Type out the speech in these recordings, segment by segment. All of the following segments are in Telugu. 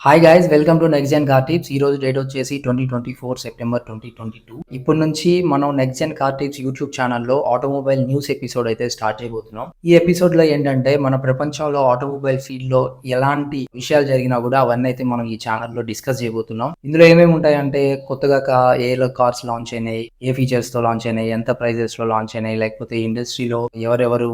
Hi guys, welcome to next gen car tips. ఈ రోజు డేట్ వచ్చేసి 2024 సెప్టెంబర్ 2022. ఇప్పటి నుంచి మనం next gen car tips YouTube ఛానల్లో ఆటోమొబైల్ న్యూస్ ఎపిసోడ్ అయితే స్టార్ట్ చేయబోతున్నాం. ఈ ఎపిసోడ్ లో ఏంటంటే మన ప్రపంచంలో ఆటోమొబైల్ ఫీల్డ్ లో ఎలాంటి విషయాలు జరిగినా కూడా అవన్నీ అయితే మనం ఈ ఛానల్లో డిస్కస్ చేయబోతున్నాం. ఇందులో ఏమేమి ఉంటాయంటే కొత్తగా ఏ కార్స్ లాంచ్ అయినాయి, ఏ ఫీచర్స్ తో లాంచ్ అయినాయి, ఎంత ప్రైజెస్ లో లాంచ్ అయినాయి, లేకపోతే ఇండస్ట్రీలో ఎవరెవరు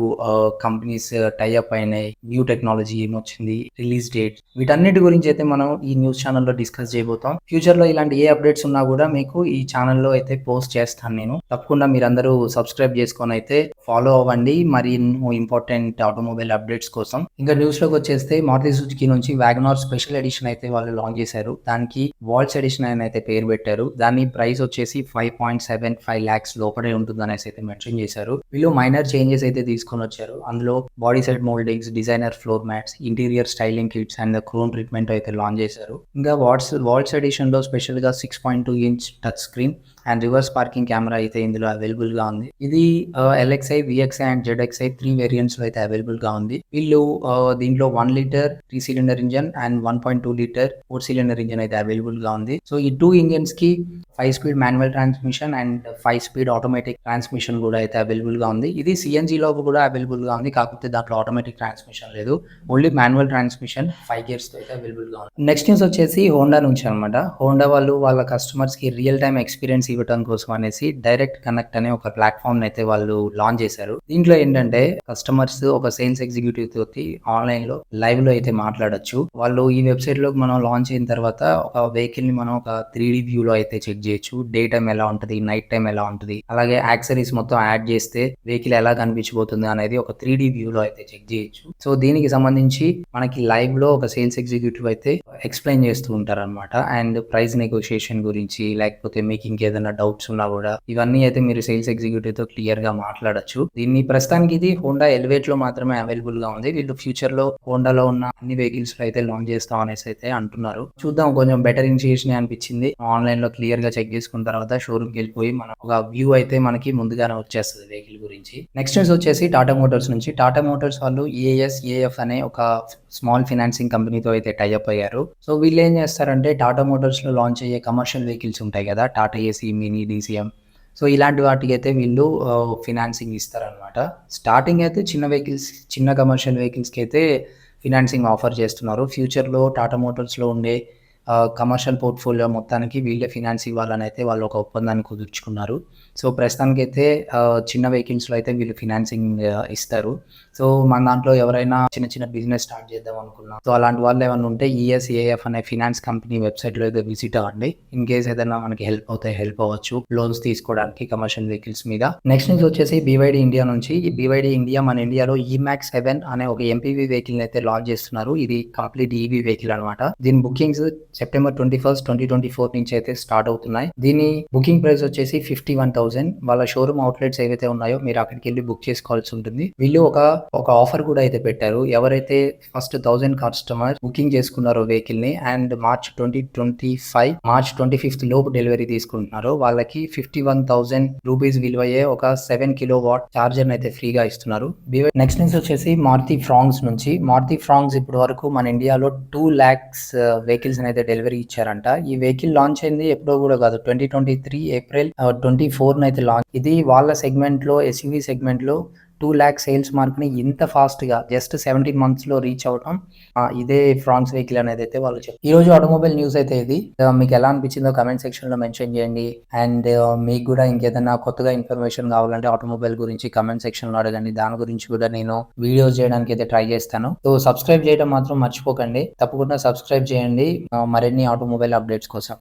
కంపెనీస్ టైఅప్ అయినాయి, న్యూ టెక్నాలజీ ఏమొచ్చింది, రిలీజ్ డేట్, వీటన్నిటి గురించి అయితే మనం ఈ న్యూస్ ఛానల్లో డిస్కస్ చేయబోతాం. ఫ్యూచర్ లో ఇలాంటి ఏ అప్డేట్స్ ఉన్నా కూడా మీకు ఈ ఛానల్లో అయితే పోస్ట్ చేస్తాను. నేను తప్పకుండా మీరందరూ సబ్స్క్రైబ్ చేసుకొని అయితే ఫాలో అవ్వండి మరి ఇంపార్టెంట్ ఆటోమొబైల్ అప్డేట్స్ కోసం. ఇంకా న్యూస్ లోకి వచ్చేస్తే మారుతి సుజుకి నుంచి వ్యాగనార్ స్పెషల్ ఎడిషన్ అయితే వాళ్ళు లాంచ్ చేశారు. దానికి వాల్స్ ఎడిషన్ అని అయితే పేరు పెట్టారు. దాని ప్రైస్ వచ్చేసి 5.75 lakhs లోపలే ఉంటుంది అనేసి అయితే మెన్షన్ చేశారు. వీళ్ళు మైనర్ చేంజెస్ అయితే తీసుకొని వచ్చారు. అందులో body side mouldings, designer floor mats, interior styling kits and chrome treatment అయితే లాంచ్ చేశారు. ఇంకా వాల్స్ ఎడిషన్ లో స్పెషల్ గా 6.2 inch touch screen and reverse parking camera అయితే ఇందులో అవైలబుల్ గా ఉంది. ఇది LXi, VXi అండ్ ZXi 3 వేరియంట్స్ లో అయితే అవైలబుల్ గా ఉంది. వీళ్ళు దీంట్లో 1 litre 3 cylinder engine and 1.2 litre 4 cylinder engine అయితే అవైలబుల్ గా ఉంది. సో ఈ 2 ఇంజన్స్ కి 5 speed manual transmission and 5 speed automatic transmission కూడా అయితే అవైలబుల్ గా ఉంది. ఇది CNG లో కూడా అవైలబుల్ గా ఉంది, కాకపోతే దాంట్లో ఆటోమేటిక్ ట్రాన్స్మిషన్ లేదు, ఓన్లీ మాన్యువల్ ట్రాన్స్మిషన్ 5 gears తో అయితే అవైలబుల్ గా ఉంది. నెక్స్ట్ న్యూస్ వచ్చేసి హోండా నుంచి అనమాట. హోండా వాళ్ళు వాళ్ళ కస్టమర్స్ కి రియల్ టైమ్ ఎక్స్పీరియన్స్ ఇవ్వడం కోసం అనేసి డైరెక్ట్ కనెక్ట్ అనే ఒక ప్లాట్ఫామ్ అయితే వాళ్ళు లాంచ్ చేశారు. దీంట్లో ఏంటంటే కస్టమర్స్ ఒక సేల్స్ ఎగ్జిక్యూటివ్ తోటి ఆన్లైన్ లో లైవ్ లో అయితే మాట్లాడొచ్చు. వాళ్ళు ఈ వెబ్సైట్ లో మనం లాంచ్ అయిన తర్వాత ఒక వెహికల్ ని మనం ఒక 3D వ్యూ లో అయితే చెక్ చేయొచ్చు. డే టైం ఎలా ఉంటది, నైట్ టైం ఎలా ఉంటది, అలాగే యాక్సరీస్ మొత్తం యాడ్ చేస్తే వెహికల్ ఎలా కనిపించబోతుంది అనేది ఒక 3D వ్యూ లో అయితే చెక్ చేయొచ్చు. సో దీనికి సంబంధించి మనకి లైవ్ లో ఒక సేల్స్ ఎగ్జిక్యూటివ్ అయితే ఎక్స్ప్లెయిన్ చేస్తూ ఉంటారు అనమాట. అండ్ ప్రైస్ నెగోషియేషన్ గురించి, లేకపోతే మీకు ఇంకేదైనా డౌట్స్ ఉన్నా కూడా ఇవన్నీ అయితే మీరు సేల్స్ ఎగ్జిక్యూటివ్ తో క్లియర్ గా మాట్లాడొచ్చు. దీన్ని ప్రస్తుతానికి ఇది హోండా ఎలివేట్ లో మాత్రమే అవైలబుల్ గా ఉంది. వీళ్ళు ఫ్యూచర్ లో హోండాలో ఉన్న అన్ని వెహికల్స్ లో అయితే లాంచ్ చేస్తాం అనేసి అయితే అంటున్నారు. చూద్దాం, కొంచెం బెటర్ ఇనిషియేషన్ అనిపించింది. ఆన్లైన్ లో క్లియర్ గా చెక్ చేసుకున్న తర్వాత షోరూమ్ కి వెళ్ళిపోయి మన ఒక వ్యూ అయితే మనకి ముందుగానే వచ్చేస్తుంది వెహికల్ గురించి. నెక్స్ట్ న్యూస్ వచ్చేసి టాటా మోటార్స్ నుంచి. టాటా మోటార్స్ వాళ్ళు AF అనే ఒక స్మాల్ ఫైనాన్సింగ్ కంపెనీతో అయితే టైఅప్ అయ్యారు. సో వీళ్ళు ఏం చేస్తారంటే టాటా మోటార్స్ లో లాంచ్ అయ్యే కమర్షియల్ వెహికల్స్ ఉంటాయి కదా, Tata AC, mini, DCM, so ఇలాంటి వాటికి అయితే వీళ్ళు ఫినాన్సింగ్ ఇస్తారనమాట. స్టార్టింగ్ అయితే చిన్న వెహికల్స్, చిన్న కమర్షియల్ వెహికల్స్కి అయితే ఫినాన్సింగ్ ఆఫర్ చేస్తున్నారు. ఫ్యూచర్లో టాటా మోటార్స్లో ఉండే కమర్షియల్ పోర్ట్ఫోలియో మొత్తానికి వీళ్ళే ఫినాన్స్ ఇవ్వాలని అయితే వాళ్ళు ఒక ఒప్పందాన్ని కుదుర్చుకున్నారు. సో ప్రస్తుతానికి అయితే చిన్న వెహికల్స్లో అయితే వీళ్ళు ఫినాన్సింగ్ ఇస్తారు. సో మన దాంట్లో ఎవరైనా చిన్న చిన్న బిజినెస్ స్టార్ట్ చేద్దాం అనుకున్నా, సో అలాంటి వాళ్ళు ఏమైనా ఉంటే ESAF అనే ఫినాన్స్ కంపెనీ వెబ్సైట్లో అయితే విజిట్ అవ్వండి. ఇన్ కేస్ ఏదైనా మనకి హెల్ప్ అవ్వచ్చు లోన్స్ తీసుకోవడానికి కమర్షియల్ వెహికల్స్ మీద. నెక్స్ట్ న్యూస్ వచ్చేసి BYD ఇండియా నుంచి. ఈ BYD ఇండియా మన ఇండియాలో EMAX 7 అనే ఒక MPV వెహికల్ అయితే లాంచ్ చేస్తున్నారు. ఇది కంప్లీట్ EV వెహికల్ అనమాట. దీని బుకింగ్స్ సెప్టెంబర్ 21, 2024 నుంచి అయితే స్టార్ట్ అవుతున్నాయి. దీని బుకింగ్ ప్రైస్ వచ్చేసి 51,000. వాళ్ళ షోరూమ్ అవుట్లెట్స్ ఏవైతే ఉన్నాయో మీరు అక్కడికి వెళ్ళి బుక్ చేసుకోవాల్సి ఉంటుంది. వీళ్ళు ఒక ఆఫర్ కూడా అయితే పెట్టారు. ఎవరైతే ఫస్ట్ 1000 కస్టమర్ బుకింగ్ చేసుకున్నారో వెహికల్ ని అండ్ మార్చ్ 25 లోపు డెలివరీ తీసుకుంటున్నారో వాళ్ళకి 51,000 రూపీస్ విలువయ్యే ఒక 7 kilowatt చార్జర్ అయితే ఫ్రీగా ఇస్తున్నారు. నెక్స్ట్ న్యూస్ వచ్చేసి మారుతి ఫ్రాంగ్స్ నుంచి. మారుతి ఫ్రాంగ్స్ ఇప్పటి వరకు మన ఇండియాలో 2 lakhs వెహికల్స్ అయితే డెలివరీ ఇచ్చారంట. ఈ వెహికల్ లాంచ్ అయింది ఎప్పుడో కూడా కాదు, 2023 ఏప్రిల్ 24 అయితే లాంచ్. ఇది వాళ్ళ సెగ్మెంట్ లో, SUV సెగ్మెంట్ లో 2 lakh సేల్స్ మార్క్ ని ఇంత ఫాస్ట్ గా జస్ట్ 17 months లో రీచ్ అవటం ఇదే ఫ్రాంక్స్ వెహికల్ అనేది అయితే వాళ్ళు చెప్పారు. ఈ రోజు ఆటోమొబైల్ న్యూస్ అయితే ఇది. మీకు ఎలా అనిపించిందో కమెంట్ సెక్షన్ లో మెన్షన్ చేయండి. అండ్ మీకు కూడా ఇంకేదైనా కొత్తగా ఇన్ఫర్మేషన్ కావాలంటే ఆటోమొబైల్ గురించి కమెంట్ సెక్షన్ లో అడగండి. దాని గురించి కూడా నేను వీడియోస్ చేయడానికి అయితే ట్రై చేస్తాను. సో సబ్స్క్రైబ్ చేయడం మాత్రం మర్చిపోకండి. తప్పకుండా సబ్స్క్రైబ్ చేయండి మరిన్ని ఆటోమొబైల్ అప్డేట్స్ కోసం.